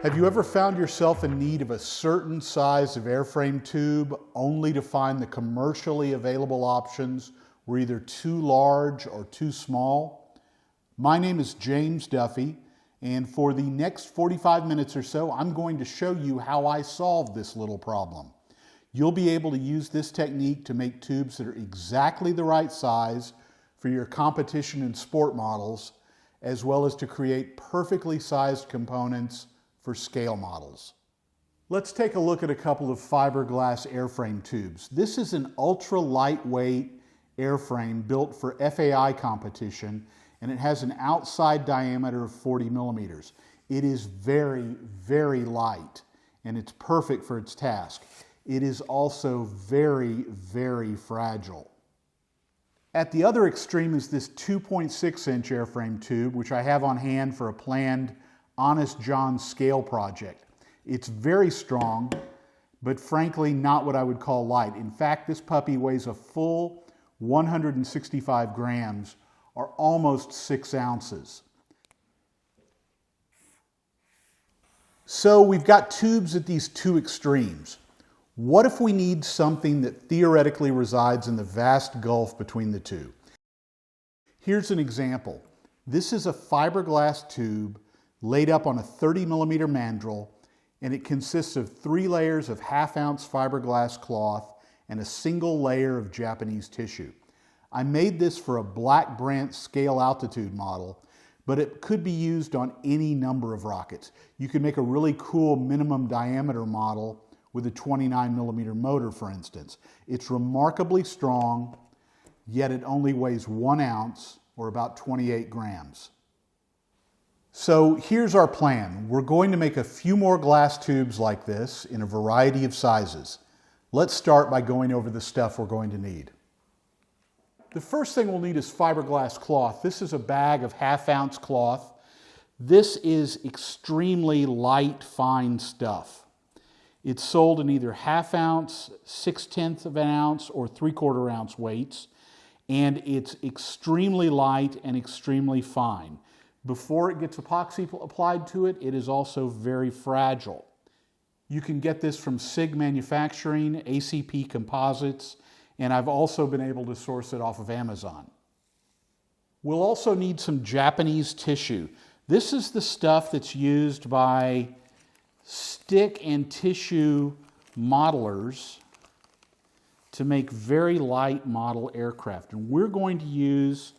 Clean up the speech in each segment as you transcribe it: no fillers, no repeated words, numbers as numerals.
Have you ever found yourself in need of a certain size of airframe tube only to find the commercially available options were either too large or too small? My name is James Duffy, and for the next 45 minutes or so, I'm going to show you how I solved this little problem. You'll be able to use this technique to make tubes that are exactly the right size for your competition and sport models, as well as to create perfectly sized components for scale models. Let's take a look at a couple of fiberglass airframe tubes. This is an ultra lightweight airframe built for FAI competition, and it has an outside diameter of 40 millimeters. It is very, very light, and it's perfect for its task. It is also very, very fragile. At the other extreme is this 2.6-inch airframe tube, which I have on hand for a planned Honest John scale project. It's very strong, but frankly not what I would call light. In fact, this puppy weighs a full 165 grams, or almost 6 ounces. So we've got tubes at these two extremes. What if we need something that theoretically resides in the vast gulf between the two? Here's an example. This is a fiberglass tube laid up on a 30 millimeter mandrel, and it consists of 3 layers of half-ounce fiberglass cloth and a single layer of Japanese tissue. I made this for a Black Brant scale altitude model, but it could be used on any number of rockets. You can make a really cool minimum diameter model with a 29 millimeter motor, for instance. It's remarkably strong, yet it only weighs 1 ounce, or about 28 grams. So here's our plan. We're going to make a few more glass tubes like this in a variety of sizes. Let's start by going over the stuff we're going to need. The first thing we'll need is fiberglass cloth. This is a bag of half-ounce cloth. This is extremely light, fine stuff. It's sold in either half-ounce, 6/10 of an ounce, or 3/4 ounce weights, and it's extremely light and extremely fine. Before it gets epoxy applied to it, it is also very fragile. You can get this from SIG Manufacturing, ACP Composites, and I've also been able to source it off of Amazon. We'll also need some Japanese tissue. This is the stuff that's used by stick and tissue modelers to make very light model aircraft. And we're going to use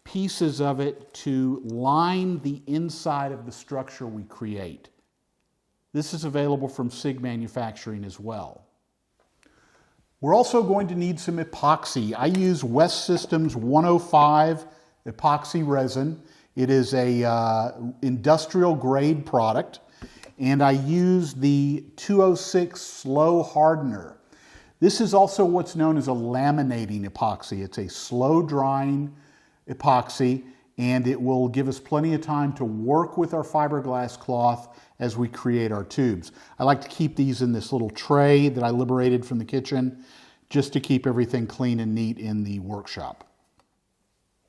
pieces of it to line the inside of the structure we create. This is available from SIG Manufacturing as well. We're also going to need some epoxy. I use West Systems 105 epoxy resin. It is a industrial grade product, and I use the 206 slow hardener. This is also what's known as a laminating epoxy. It's a slow drying epoxy, and it will give us plenty of time to work with our fiberglass cloth as we create our tubes. I like to keep these in this little tray that I liberated from the kitchen, just to keep everything clean and neat in the workshop.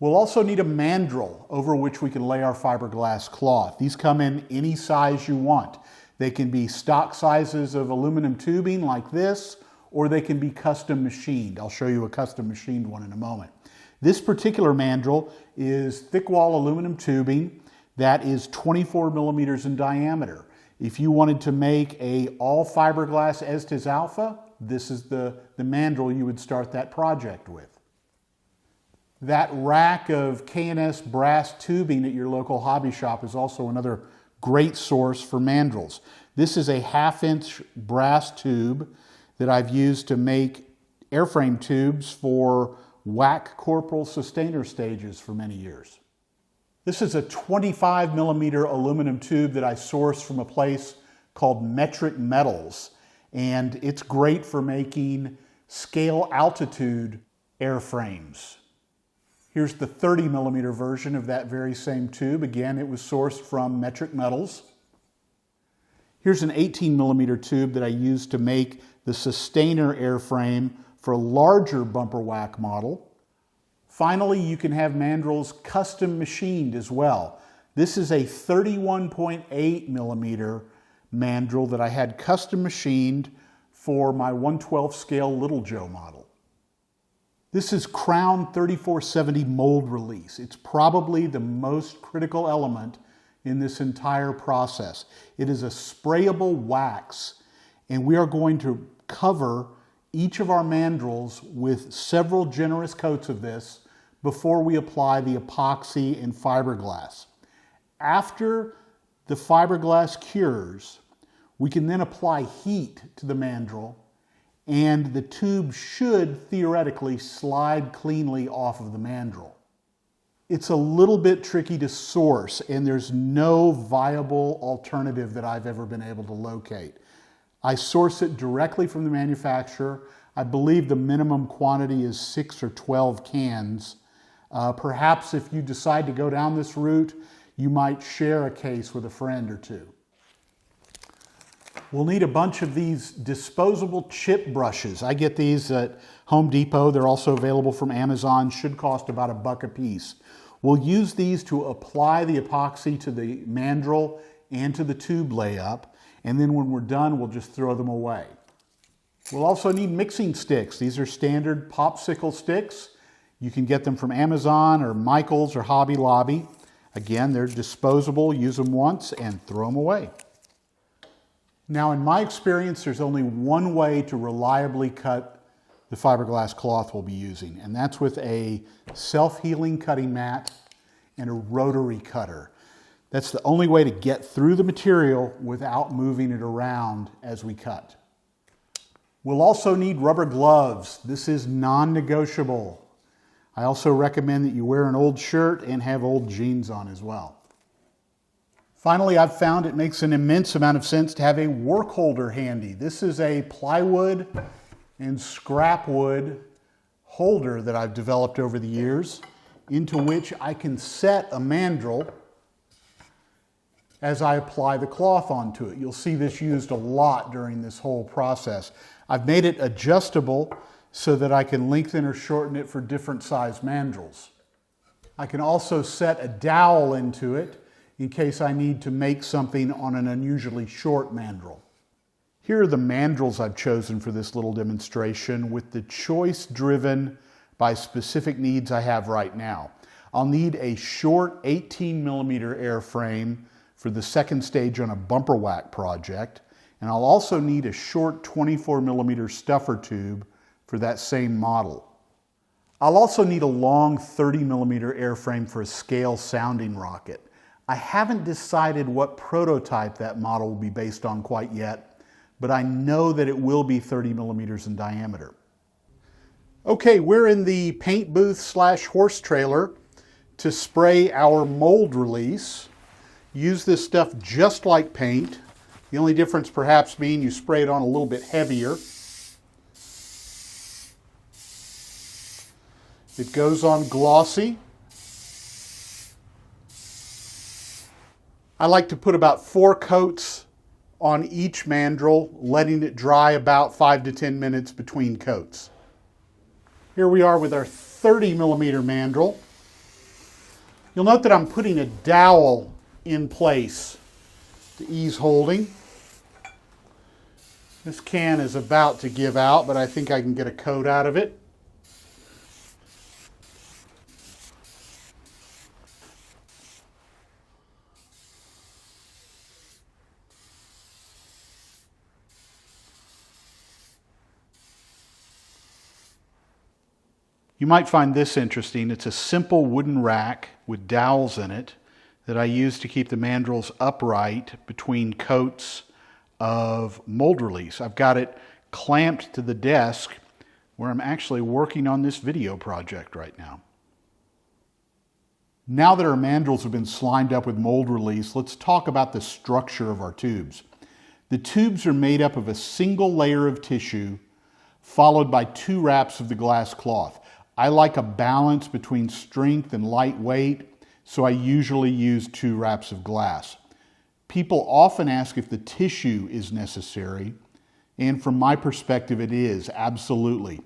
We'll also need a mandrel over which we can lay our fiberglass cloth. These come in any size you want. They can be stock sizes of aluminum tubing like this, or they can be custom machined. I'll show you a custom machined one in a moment. This particular mandrel is thick wall aluminum tubing that is 24 millimeters in diameter. If you wanted to make a all fiberglass Estes Alpha, this is the mandrel you would start that project with. That rack of K&S brass tubing at your local hobby shop is also another great source for mandrels. This is a 1/2-inch brass tube that I've used to make airframe tubes for WAC corporal sustainer stages for many years. This is a 25 millimeter aluminum tube that I sourced from a place called Metric Metals, and it's great for making scale altitude airframes. Here's the 30 millimeter version of that very same tube. Again, it was sourced from Metric Metals. Here's an 18 millimeter tube that I used to make the sustainer airframe for a larger bumper whack model. Finally, you can have mandrels custom machined as well. This is a 31.8 millimeter mandrel that I had custom machined for my 1/12 scale Little Joe model. This is Crown 3470 mold release. It's probably the most critical element in this entire process. It is a sprayable wax, and we are going to cover each of our mandrels with several generous coats of this before we apply the epoxy and fiberglass. After the fiberglass cures, we can then apply heat to the mandrel, and the tube should theoretically slide cleanly off of the mandrel. It's a little bit tricky to source, and there's no viable alternative that I've ever been able to locate. I source it directly from the manufacturer. I believe the minimum quantity is 6 or 12 cans. Perhaps if you decide to go down this route, you might share a case with a friend or two. We'll need a bunch of these disposable chip brushes. I get these at Home Depot. They're also available from Amazon. Should cost about $1 a piece. We'll use these to apply the epoxy to the mandrel and to the tube layup, and then when we're done, we'll just throw them away. We'll also need mixing sticks. These are standard popsicle sticks. You can get them from Amazon or Michael's or Hobby Lobby. Again, they're disposable. Use them once and throw them away. Now, in my experience, there's only one way to reliably cut the fiberglass cloth we'll be using, and that's with a self-healing cutting mat and a rotary cutter. That's the only way to get through the material without moving it around as we cut. We'll also need rubber gloves. This is non-negotiable. I also recommend that you wear an old shirt and have old jeans on as well. Finally, I've found it makes an immense amount of sense to have a work holder handy. This is a plywood and scrap wood holder that I've developed over the years, into which I can set a mandrel as I apply the cloth onto it. You'll see this used a lot during this whole process. I've made it adjustable so that I can lengthen or shorten it for different size mandrels. I can also set a dowel into it in case I need to make something on an unusually short mandrel. Here are the mandrels I've chosen for this little demonstration, with the choice driven by specific needs I have right now. I'll need a short 18 millimeter airframe for the second stage on a bumper whack project, and I'll also need a short 24 millimeter stuffer tube for that same model. I'll also need a long 30 millimeter airframe for a scale sounding rocket. I haven't decided what prototype that model will be based on quite yet, but I know that it will be 30 millimeters in diameter. Okay, we're in the paint booth / horse trailer to spray our mold release. Use this stuff just like paint. The only difference perhaps being you spray it on a little bit heavier. It goes on glossy. I like to put about 4 coats on each mandrel, letting it dry about 5 to 10 minutes between coats. Here we are with our 30 millimeter mandrel. You'll note that I'm putting a dowel in place to ease holding. This can is about to give out, but I think I can get a coat out of it. You might find this interesting. It's a simple wooden rack with dowels in it that I use to keep the mandrels upright between coats of mold release. I've got it clamped to the desk where I'm actually working on this video project right now. Now that our mandrels have been slimed up with mold release, let's talk about the structure of our tubes. The tubes are made up of a single layer of tissue followed by 2 wraps of the glass cloth. I like a balance between strength and lightweight, so I usually use 2 wraps of glass. People often ask if the tissue is necessary, and from my perspective it is, absolutely.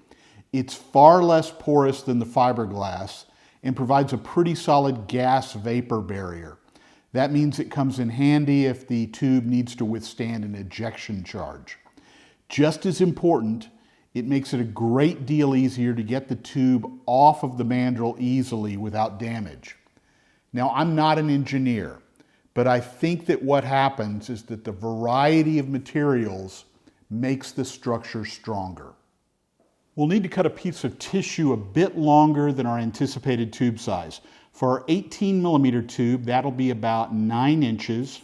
It's far less porous than the fiberglass and provides a pretty solid gas vapor barrier. That means it comes in handy if the tube needs to withstand an ejection charge. Just as important, it makes it a great deal easier to get the tube off of the mandrel easily without damage. Now, I'm not an engineer, but I think that what happens is that the variety of materials makes the structure stronger. We'll need to cut a piece of tissue a bit longer than our anticipated tube size. For our 18 millimeter tube, that'll be about 9 inches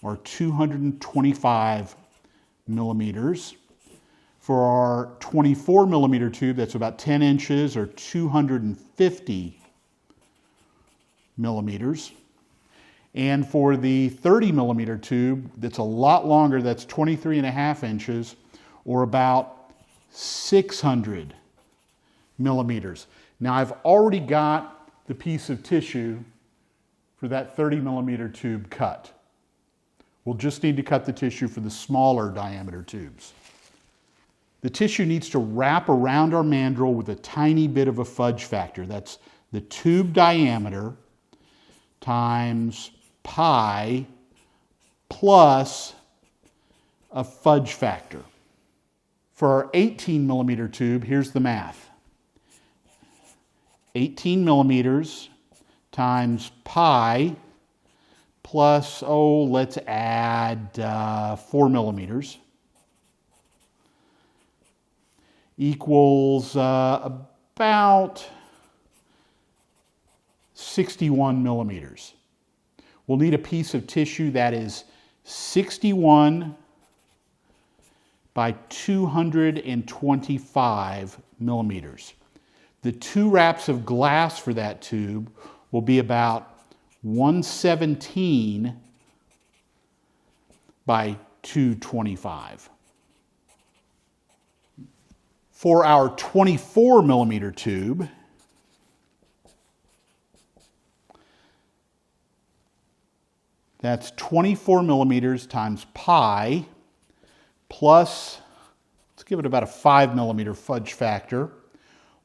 or 225 millimeters. For our 24 millimeter tube, that's about 10 inches or 250 millimeters. And for the 30 millimeter tube, that's a lot longer, that's 23.5 inches or about 600 millimeters. Now, I've already got the piece of tissue for that 30 millimeter tube cut. We'll just need to cut the tissue for the smaller diameter tubes. The tissue needs to wrap around our mandrel with a tiny bit of a fudge factor. That's the tube diameter times pi plus a fudge factor. For our 18 millimeter tube, here's the math. 18 millimeters times pi plus, let's add 4 millimeters equals about 61 millimeters. We'll need a piece of tissue that is 61 by 225 millimeters. The 2 wraps of glass for that tube will be about 117 by 225. For our 24 millimeter tube, that's 24 millimeters times pi plus, let's give it about a 5 millimeter fudge factor,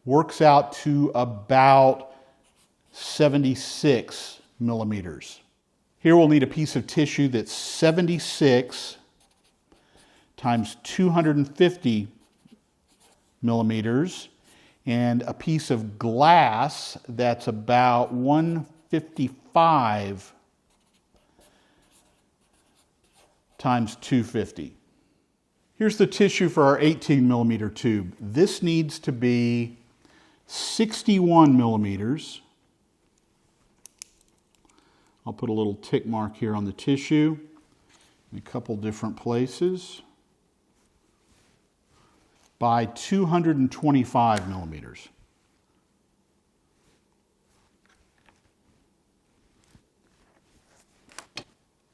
works out to about 76 millimeters. Here we'll need a piece of tissue that's 76 times 250 millimeters and a piece of glass that's about 155 times 250. Here's the tissue for our 18 millimeter tube. This needs to be 61 millimeters. I'll put a little tick mark here on the tissue in a couple different places by 225 millimeters.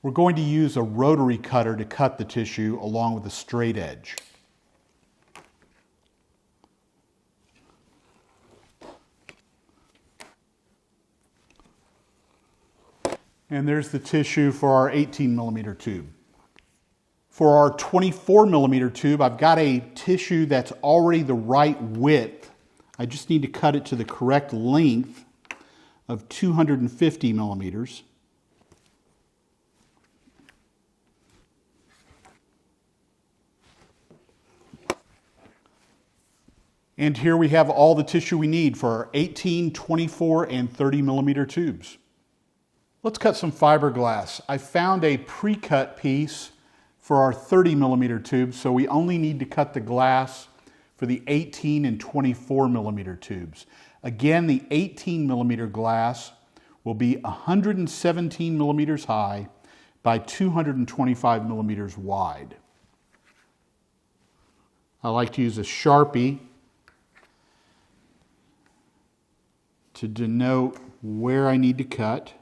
We're going to use a rotary cutter to cut the tissue along with a straight edge. And there's the tissue for our 18 millimeter tube. For our 24 millimeter tube, I've got a tissue that's already the right width. I just need to cut it to the correct length of 250 millimeters. And here we have all the tissue we need for our 18, 24, and 30 millimeter tubes. Let's cut some fiberglass. I found a pre-cut piece for our 30 millimeter tubes, so we only need to cut the glass for the 18 and 24 millimeter tubes. Again, the 18 millimeter glass will be 117 millimeters high by 225 millimeters wide. I like to use a Sharpie to denote where I need to cut.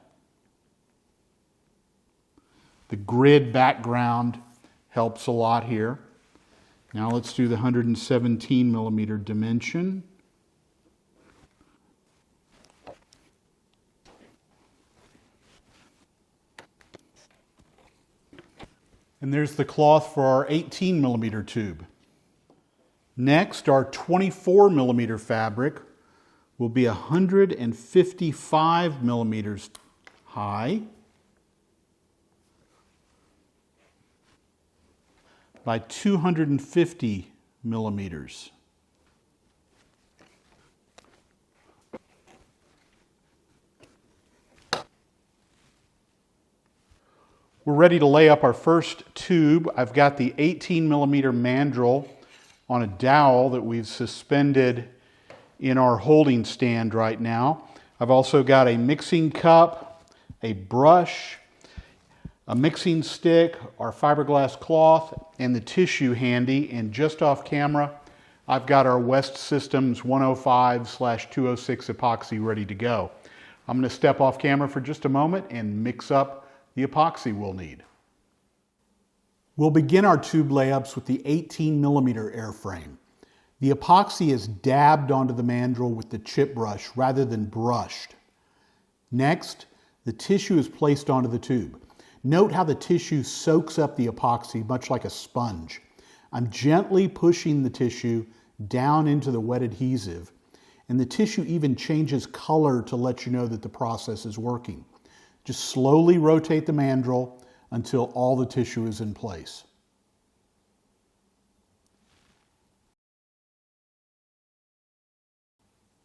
The grid background helps a lot here. Now let's do the 117 millimeter dimension. And there's the cloth for our 18 millimeter tube. Next, our 24 millimeter fabric will be 155 millimeters high by 250 millimeters. We're ready to lay up our first tube. I've got the 18 millimeter mandrel on a dowel that we've suspended in our holding stand right now. I've also got a mixing cup, a brush, a mixing stick, our fiberglass cloth, and the tissue handy. And just off camera, I've got our West Systems 105/206 epoxy ready to go. I'm going to step off camera for just a moment and mix up the epoxy we'll need. We'll begin our tube layups with the 18 millimeter airframe. The epoxy is dabbed onto the mandrel with the chip brush rather than brushed. Next, the tissue is placed onto the tube. Note how the tissue soaks up the epoxy much like a sponge. I'm gently pushing the tissue down into the wet adhesive, and the tissue even changes color to let you know that the process is working. Just slowly rotate the mandrel until all the tissue is in place.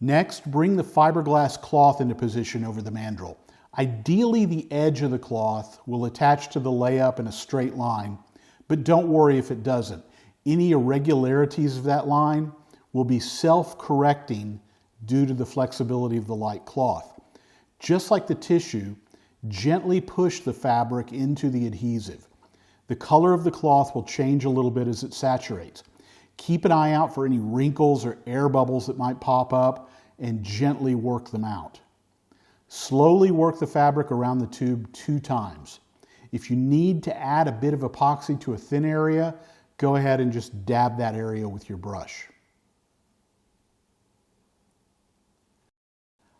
Next, bring the fiberglass cloth into position over the mandrel. Ideally, the edge of the cloth will attach to the layup in a straight line, but don't worry if it doesn't. Any irregularities of that line will be self-correcting due to the flexibility of the light cloth. Just like the tissue, gently push the fabric into the adhesive. The color of the cloth will change a little bit as it saturates. Keep an eye out for any wrinkles or air bubbles that might pop up and gently work them out. Slowly work the fabric around the tube 2 times. If you need to add a bit of epoxy to a thin area, go ahead and just dab that area with your brush.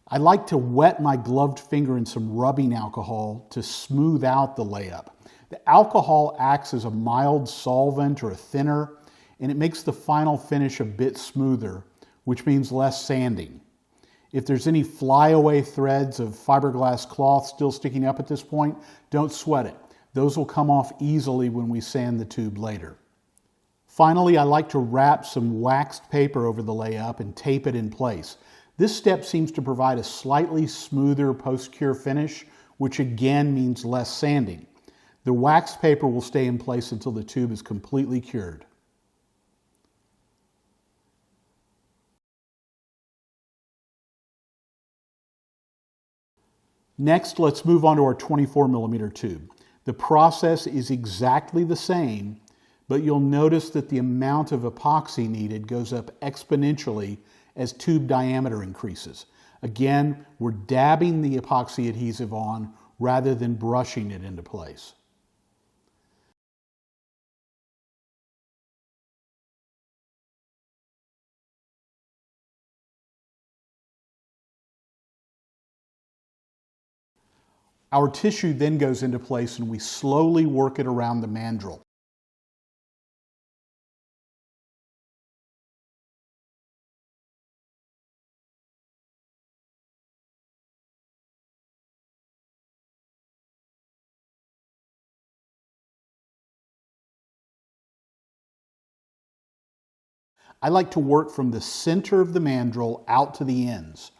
I like to wet my gloved finger in some rubbing alcohol to smooth out the layup. The alcohol acts as a mild solvent or a thinner, and it makes the final finish a bit smoother, which means less sanding. If there's any flyaway threads of fiberglass cloth still sticking up at this point, don't sweat it. Those will come off easily when we sand the tube later. Finally, I like to wrap some waxed paper over the layup and tape it in place. This step seems to provide a slightly smoother post-cure finish, which again means less sanding. The waxed paper will stay in place until the tube is completely cured. Next, let's move on to our 24 millimeter tube. The process is exactly the same, but you'll notice that the amount of epoxy needed goes up exponentially as tube diameter increases. Again, we're dabbing the epoxy adhesive on rather than brushing it into place. Our tissue then goes into place and we slowly work it around the mandrel. I like to work from the center of the mandrel out to the ends.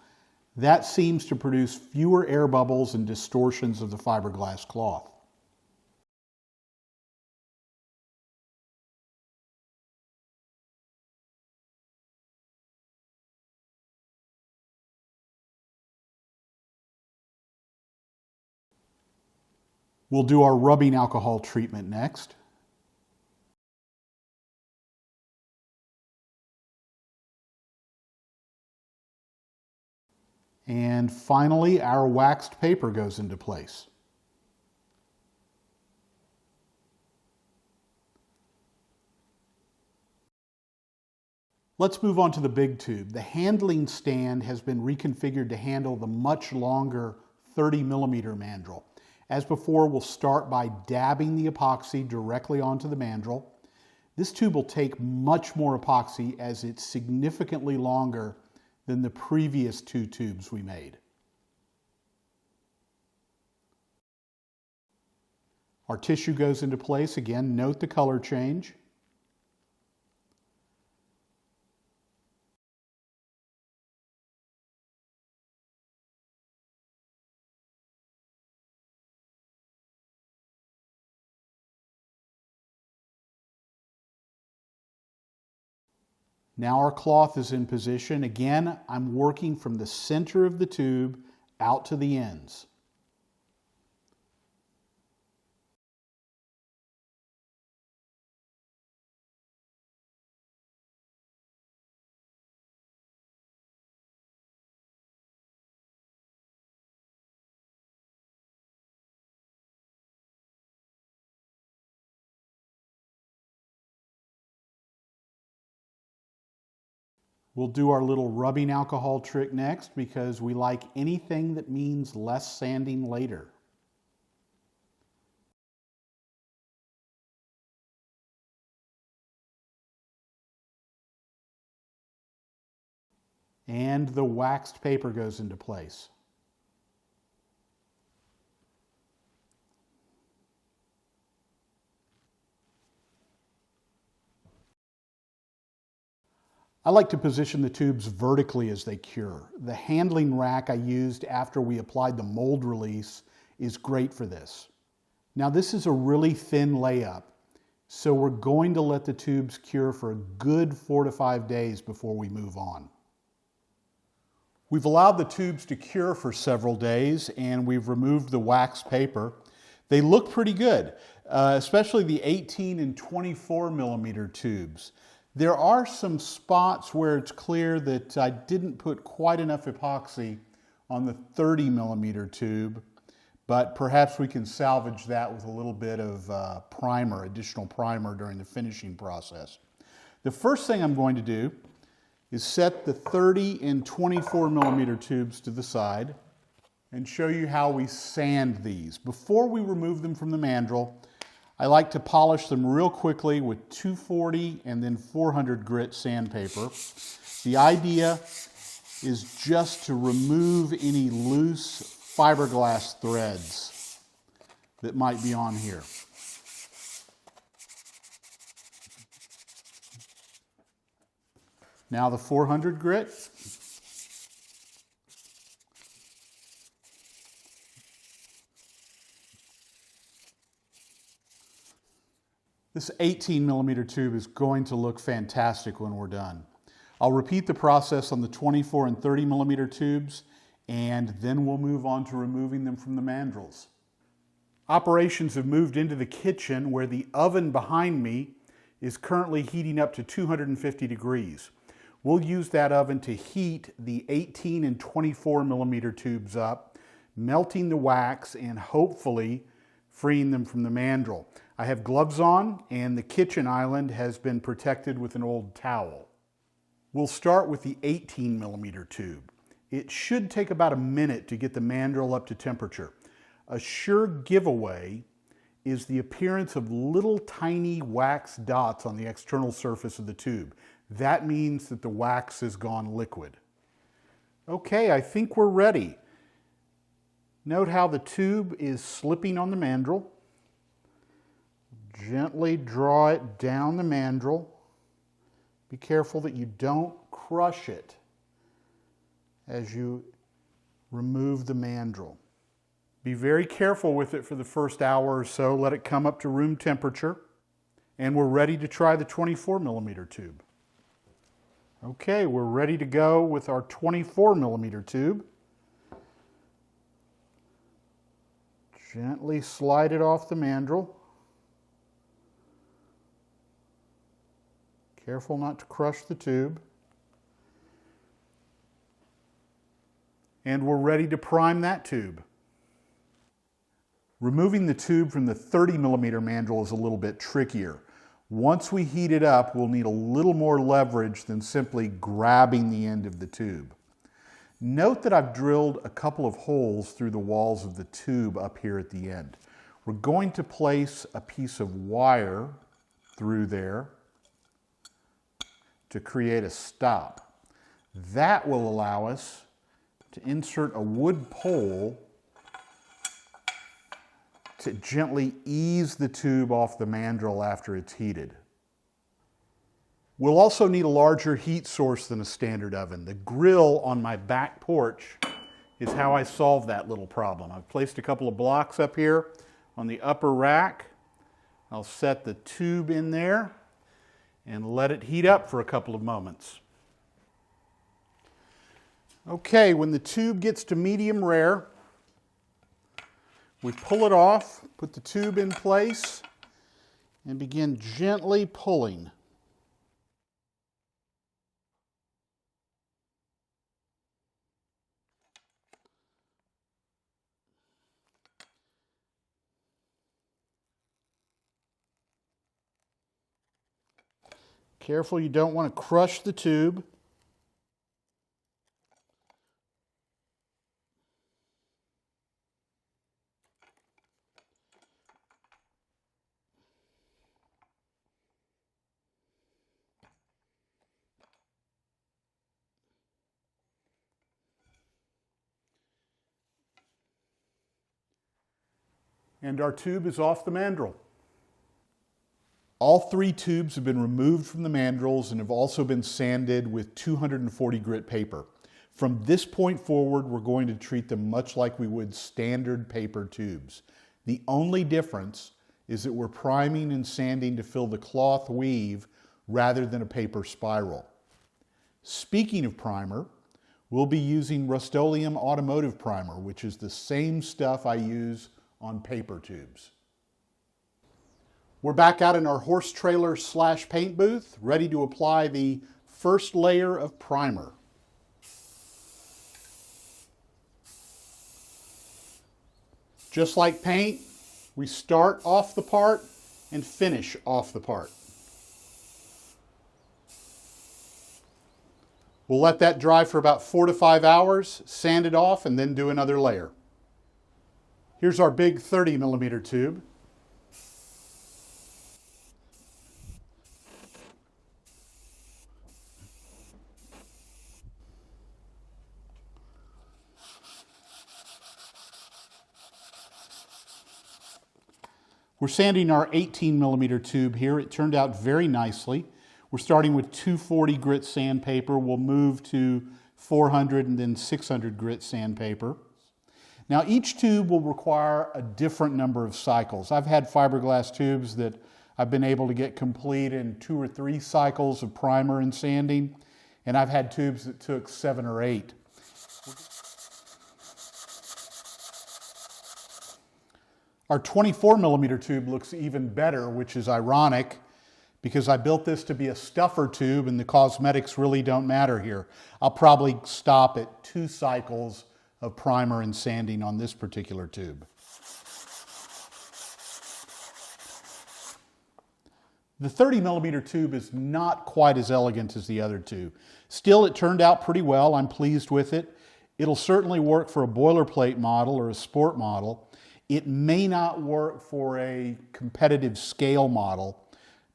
That seems to produce fewer air bubbles and distortions of the fiberglass cloth. We'll do our rubbing alcohol treatment next. And finally, our waxed paper goes into place. Let's move on to the big tube. The handling stand has been reconfigured to handle the much longer 30 millimeter mandrel. As before, we'll start by dabbing the epoxy directly onto the mandrel. This tube will take much more epoxy as it's significantly longer than the previous 2 tubes we made. Our tissue goes into place. Again, note the color change. Now our cloth is in position. Again, I'm working from the center of the tube out to the ends. We'll do our little rubbing alcohol trick next because we like anything that means less sanding later. And the waxed paper goes into place. I like to position the tubes vertically as they cure. The handling rack I used after we applied the mold release is great for this. Now this is a really thin layup, so we're going to let the tubes cure for a good 4 to 5 days before we move on. We've allowed the tubes to cure for several days and we've removed the wax paper. They look pretty good, especially the 18 and 24 millimeter tubes. There are some spots where it's clear that I didn't put quite enough epoxy on the 30 millimeter tube, but perhaps we can salvage that with a little bit of primer, additional primer during the finishing process. The first thing I'm going to do is set the 30 and 24 millimeter tubes to the side and show you how we sand these. Before we remove them from the mandrel, I like to polish them real quickly with 240 and then 400 grit sandpaper. The idea is just to remove any loose fiberglass threads that might be on here. Now the 400 grit. This 18 millimeter tube is going to look fantastic when we're done. I'll repeat the process on the 24 and 30 millimeter tubes, and then we'll move on to removing them from the mandrels. Operations have moved into the kitchen where the oven behind me is currently heating up to 250 degrees. We'll use that oven to heat the 18 and 24 millimeter tubes up, melting the wax and hopefully freeing them from the mandrel. I have gloves on and the kitchen island has been protected with an old towel. We'll start with the 18 millimeter tube. It should take about a minute to get the mandrel up to temperature. A sure giveaway is the appearance of little tiny wax dots on the external surface of the tube. That means that the wax has gone liquid. Okay, I think we're ready. Note how the tube is slipping on the mandrel. Gently draw it down the mandrel. Be careful that you don't crush it as you remove the mandrel. Be very careful with it for the first hour or so. Let it come up to room temperature. And we're ready to try the 24 millimeter tube. Okay, we're ready to go with our 24 millimeter tube. Gently slide it off the mandrel. Careful not to crush the tube. And we're ready to prime that tube. Removing the tube from the 30 millimeter mandrel is a little bit trickier. Once we heat it up, we'll need a little more leverage than simply grabbing the end of the tube. Note that I've drilled a couple of holes through the walls of the tube up here at the end. We're going to place a piece of wire through there to create a stop. That will allow us to insert a wood pole to gently ease the tube off the mandrel after it's heated. We'll also need a larger heat source than a standard oven. The grill on my back porch is how I solved that little problem. I've placed a couple of blocks up here on the upper rack. I'll set the tube in there. and let it heat up for a couple of moments. Okay, when the tube gets to medium rare, we pull it off, put the tube in place, and begin gently pulling. Careful, you don't want to crush the tube. And our tube is off the mandrel. All 3 tubes have been removed from the mandrels and have also been sanded with 240 grit paper. From this point forward, we're going to treat them much like we would standard paper tubes. The only difference is that we're priming and sanding to fill the cloth weave rather than a paper spiral. Speaking of primer, we'll be using Rust-Oleum Automotive Primer, which is the same stuff I use on paper tubes. We're back out in our horse trailer / paint booth, ready to apply the first layer of primer. Just like paint, we start off the part and finish off the part. We'll let that dry for about 4 to 5 hours, sand it off, and then do another layer. Here's our big 30mm tube. We're sanding our 18mm tube here. It turned out very nicely. We're starting with 240 grit sandpaper. We'll move to 400 and then 600 grit sandpaper. Now each tube will require a different number of cycles. I've had fiberglass tubes that I've been able to get complete in 2 or 3 cycles of primer and sanding, and I've had tubes that took 7 or 8. Our 24mm tube looks even better, which is ironic because I built this to be a stuffer tube and the cosmetics really don't matter here. I'll probably stop at 2 cycles of primer and sanding on this particular tube. The 30mm tube is not quite as elegant as the other two. Still, it turned out pretty well. I'm pleased with it. It'll certainly work for a boilerplate model or a sport model. It may not work for a competitive scale model,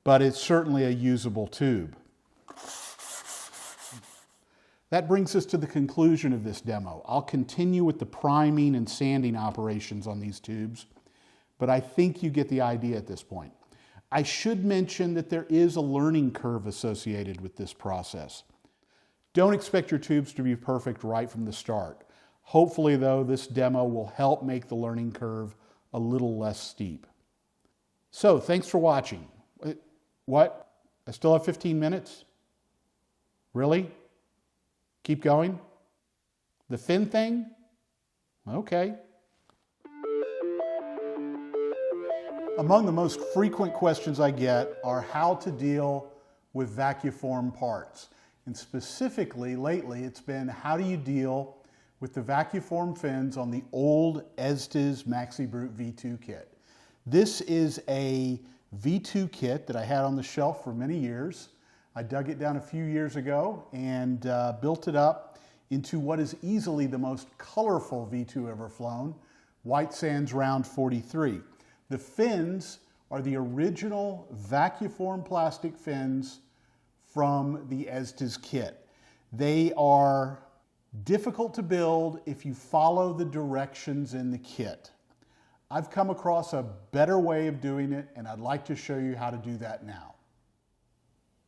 but it's certainly a usable tube. That brings us to the conclusion of this demo. I'll continue with the priming and sanding operations on these tubes, but I think you get the idea at this point. I should mention that there is a learning curve associated with this process. Don't expect your tubes to be perfect right from the start. Hopefully, though, this demo will help make the learning curve a little less steep. So, thanks for watching. What? I still have 15 minutes? Really? Keep going? The fin thing? Okay. Among the most frequent questions I get are how to deal with vacuform parts. And specifically, lately, it's been how do you deal with the vacuform fins on the old Estes Maxi Brute V2 kit. This is a V2 kit that I had on the shelf for many years. I dug it down a few years ago and built it up into what is easily the most colorful V2 ever flown, White Sands Round 43. The fins are the original vacuform plastic fins from the Estes kit. They are difficult to build if you follow the directions in the kit. I've come across a better way of doing it, and I'd like to show you how to do that now.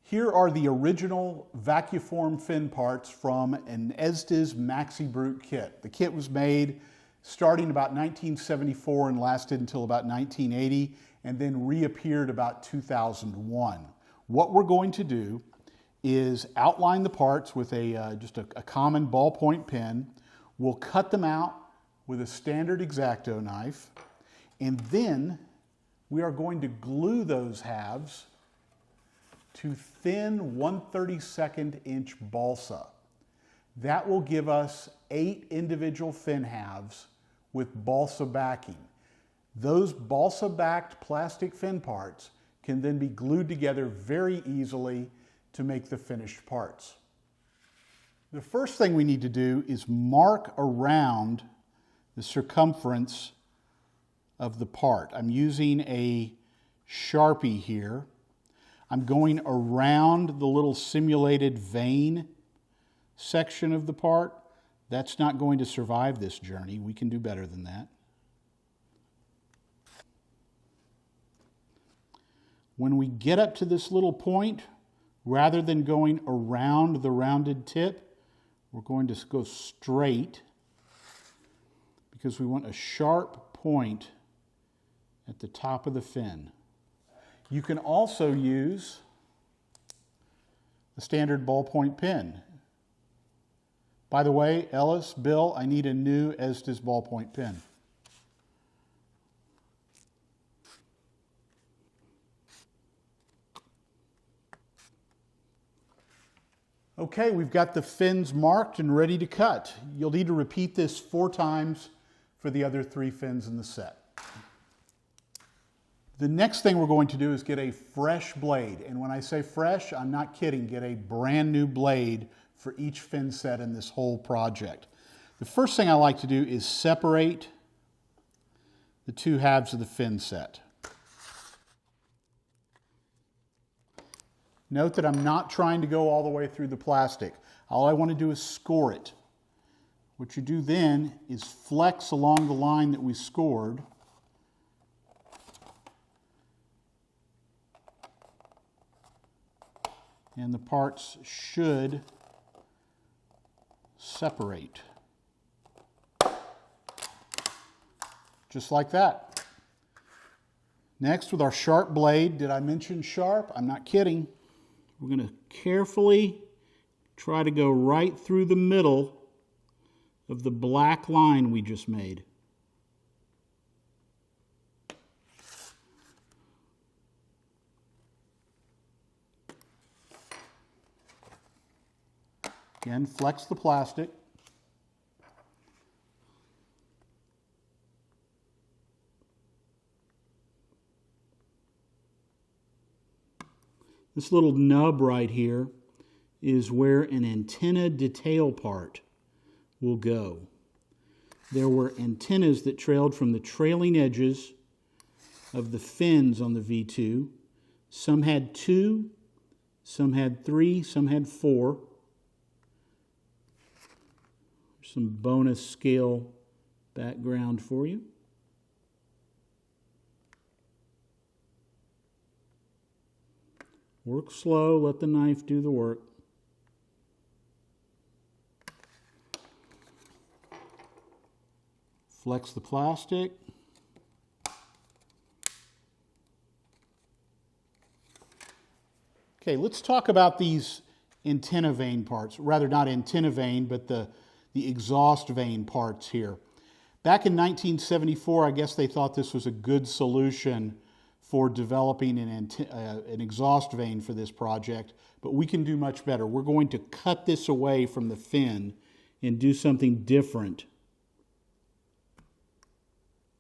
Here are the original vacuform fin parts from an Estes Maxi Brute kit. The kit was made starting about 1974 and lasted until about 1980, and then reappeared about 2001. What we're going to do is outline the parts with just a common ballpoint pen. We'll cut them out with a standard X-Acto knife, and then we are going to glue those halves to thin 1/32 inch balsa. That will give us 8 individual fin halves with balsa backing. Those balsa-backed plastic fin parts can then be glued together very easily to make the finished parts. The first thing we need to do is mark around the circumference of the part. I'm using a Sharpie here. I'm going around the little simulated vane section of the part. That's not going to survive this journey. We can do better than that. When we get up to this little point, rather than going around the rounded tip, we're going to go straight because we want a sharp point at the top of the fin. You can also use the standard ballpoint pen. By the way, Ellis, Bill, I need a new Estes ballpoint pen. Okay, we've got the fins marked and ready to cut. You'll need to repeat this 4 times for the other 3 fins in the set. The next thing we're going to do is get a fresh blade. And when I say fresh, I'm not kidding. Get a brand new blade for each fin set in this whole project. The first thing I like to do is separate the 2 halves of the fin set. Note that I'm not trying to go all the way through the plastic. All I want to do is score it. What you do then is flex along the line that we scored. And the parts should separate. Just like that. Next, with our sharp blade, did I mention sharp? I'm not kidding. We're going to carefully try to go right through the middle of the black line we just made. Again, flex the plastic. This little nub right here is where an antenna detail part will go. There were antennas that trailed from the trailing edges of the fins on the V2. Some had 2, some had 3, some had 4. Some bonus scale background for you. Work slow, let the knife do the work. Flex the plastic. Okay, let's talk about these antenna vane parts. Rather, not antenna vane, but the exhaust vane parts here. Back in 1974, I guess they thought this was a good solution for developing an exhaust vane for this project, but we can do much better. We're going to cut this away from the fin and do something different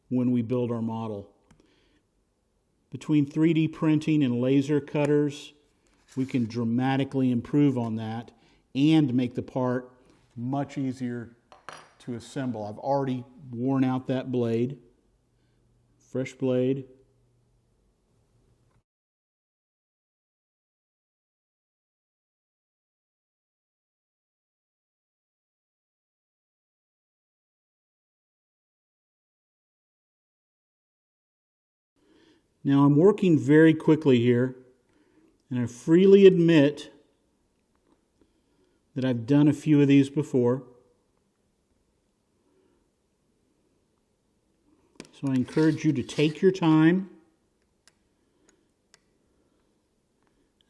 when we build our model. Between 3D printing and laser cutters, we can dramatically improve on that and make the part much easier to assemble. I've already worn out that blade. Fresh blade. Now I'm working very quickly here, and I freely admit that I've done a few of these before. So I encourage you to take your time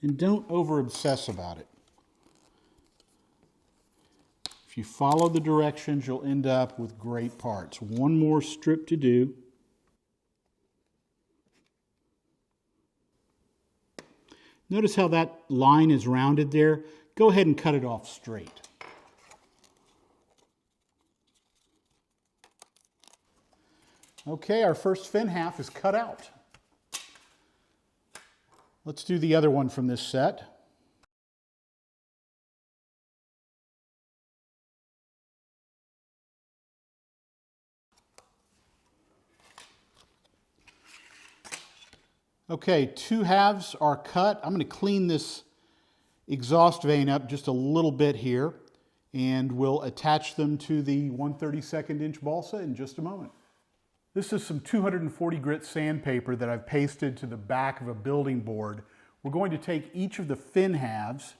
And don't over obsess about it. If you follow the directions, you'll end up with great parts. One more strip to do. Notice how that line is rounded there? Go ahead and cut it off straight. Okay, our first fin half is cut out. Let's do the other one from this set. Okay, 2 halves are cut. I'm going to clean this exhaust vane up just a little bit here, and we'll attach them to the 1/32 inch balsa in just a moment. This is some 240 grit sandpaper that I've pasted to the back of a building board. We're going to take each of the fin halves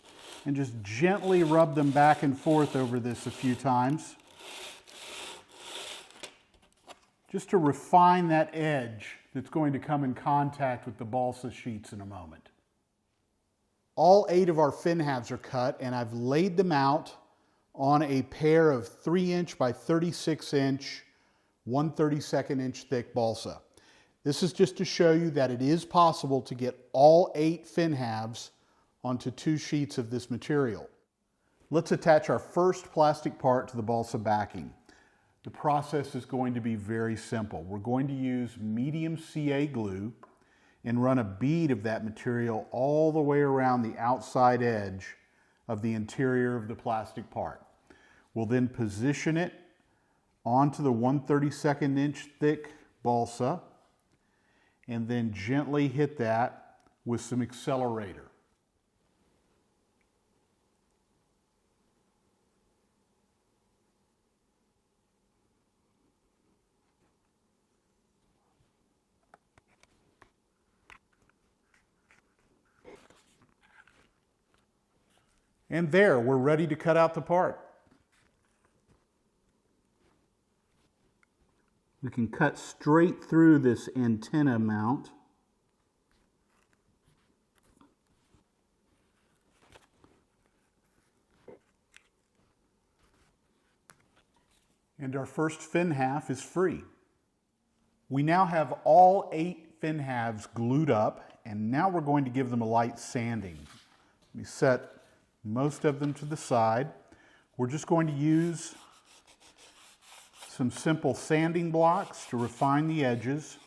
and just gently rub them back and forth over this a few times, just to refine that edge that's going to come in contact with the balsa sheets in a moment. All 8 of our fin halves are cut, and I've laid them out on a pair of 3-inch by 36-inch 1/32 inch thick balsa. This is just to show you that it is possible to get all 8 fin halves onto 2 sheets of this material. Let's attach our first plastic part to the balsa backing. The process is going to be very simple. We're going to use medium CA glue and run a bead of that material all the way around the outside edge of the interior of the plastic part. We'll then position it onto the 1/32 inch thick balsa and then gently hit that with some accelerator. And there, we're ready to cut out the part. We can cut straight through this antenna mount. And our first fin half is free. We now have all 8 fin halves glued up, and now we're going to give them a light sanding. Let me set most of them to the side. We're just going to use some simple sanding blocks to refine the edges.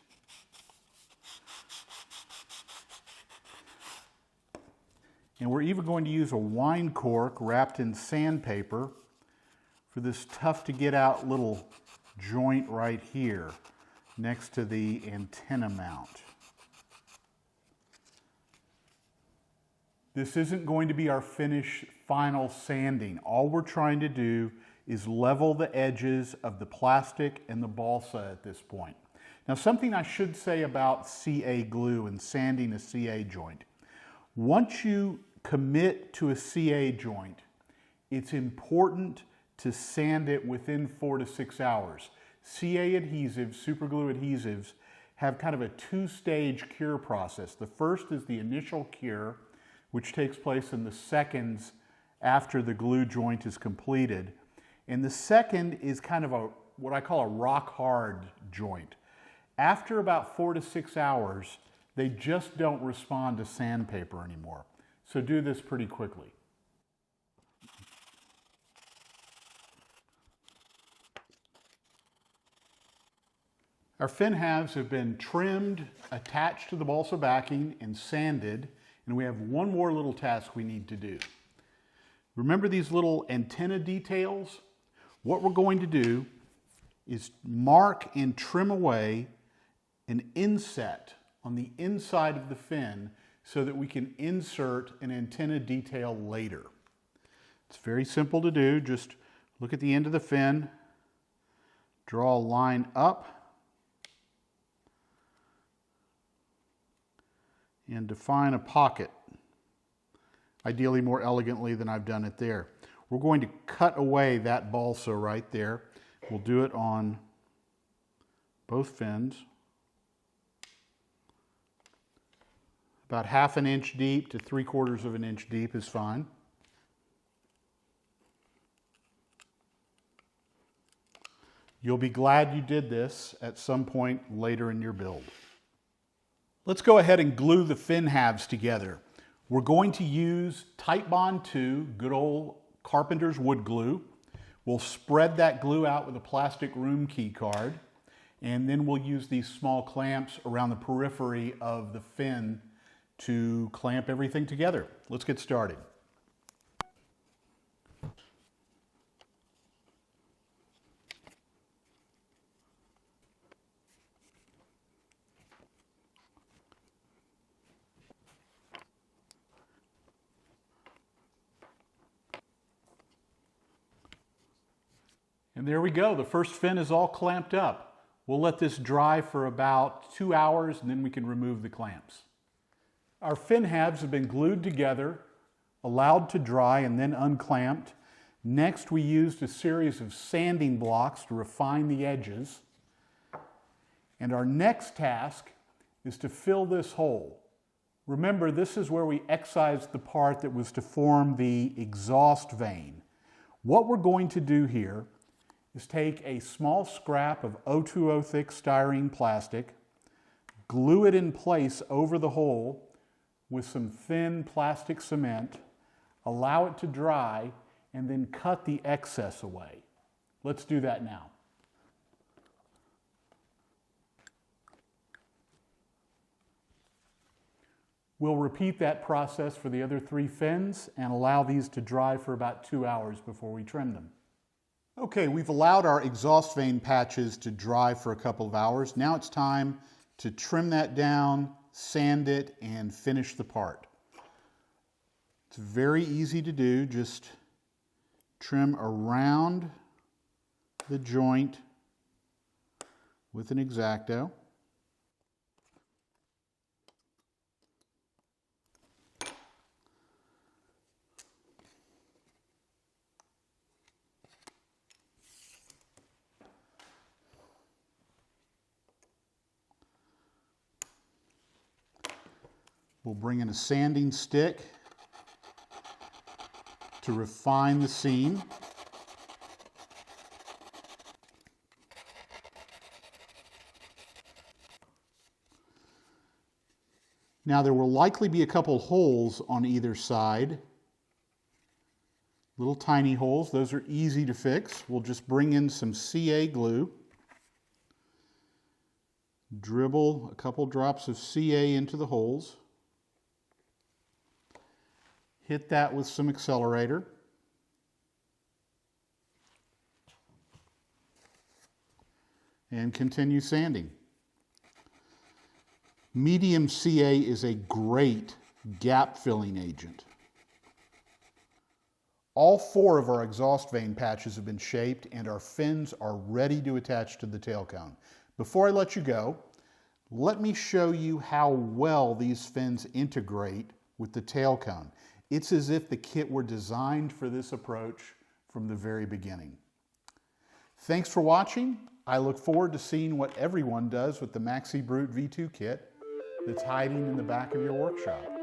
And we're even going to use a wine cork wrapped in sandpaper for this tough to get out little joint right here next to the antenna mount. This isn't going to be our finished final sanding. All we're trying to do is level the edges of the plastic and the balsa at this point. Now, something I should say about CA glue and sanding a CA joint. Once you commit to a CA joint, it's important to sand it within 4 to 6 hours. CA adhesives, superglue adhesives, have kind of a 2-stage cure process. The first is the initial cure, which takes place in the seconds after the glue joint is completed. And the second is kind of what I call a rock hard joint. After about 4 to 6 hours, they just don't respond to sandpaper anymore. So do this pretty quickly. Our fin halves have been trimmed, attached to the balsa backing, and sanded, and we have one more little task we need to do. Remember these little antenna details? What we're going to do is mark and trim away an inset on the inside of the fin so that we can insert an antenna detail later. It's very simple to do. Just look at the end of the fin, draw a line up, and define a pocket, ideally more elegantly than I've done it there. We're going to cut away that balsa right there. We'll do it on both fins. About 1/2 inch deep to 3/4 of an inch deep is fine. You'll be glad you did this at some point later in your build. Let's go ahead and glue the fin halves together. We're going to use Titebond 2, good old carpenter's wood glue. We'll spread that glue out with a plastic room key card, and then we'll use these small clamps around the periphery of the fin to clamp everything together. Let's get started. And there we go, the first fin is all clamped up. We'll let this dry for about 2 hours and then we can remove the clamps. Our fin halves have been glued together, allowed to dry and then unclamped. Next we used a series of sanding blocks to refine the edges. And our next task is to fill this hole. Remember, this is where we excised the part that was to form the exhaust vane. What we're going to do here is take a small scrap of 020 thick styrene plastic, glue it in place over the hole with some thin plastic cement, allow it to dry, and then cut the excess away. Let's do that now. We'll repeat that process for the other 3 fins and allow these to dry for about 2 hours before we trim them. Okay, we've allowed our exhaust vane patches to dry for a couple of hours. Now it's time to trim that down, sand it, and finish the part. It's very easy to do. Just trim around the joint with an X-Acto. We'll bring in a sanding stick to refine the seam. Now there will likely be a couple holes on either side. Little tiny holes, those are easy to fix. We'll just bring in some CA glue. Dribble a couple drops of CA into the holes. Hit that with some accelerator. And continue sanding. Medium CA is a great gap filling agent. All 4 of our exhaust vane patches have been shaped and our fins are ready to attach to the tail cone. Before I let you go, let me show you how well these fins integrate with the tail cone. It's as if the kit were designed for this approach from the very beginning. Thanks for watching. I look forward to seeing what everyone does with the Maxi Brute V2 kit that's hiding in the back of your workshop.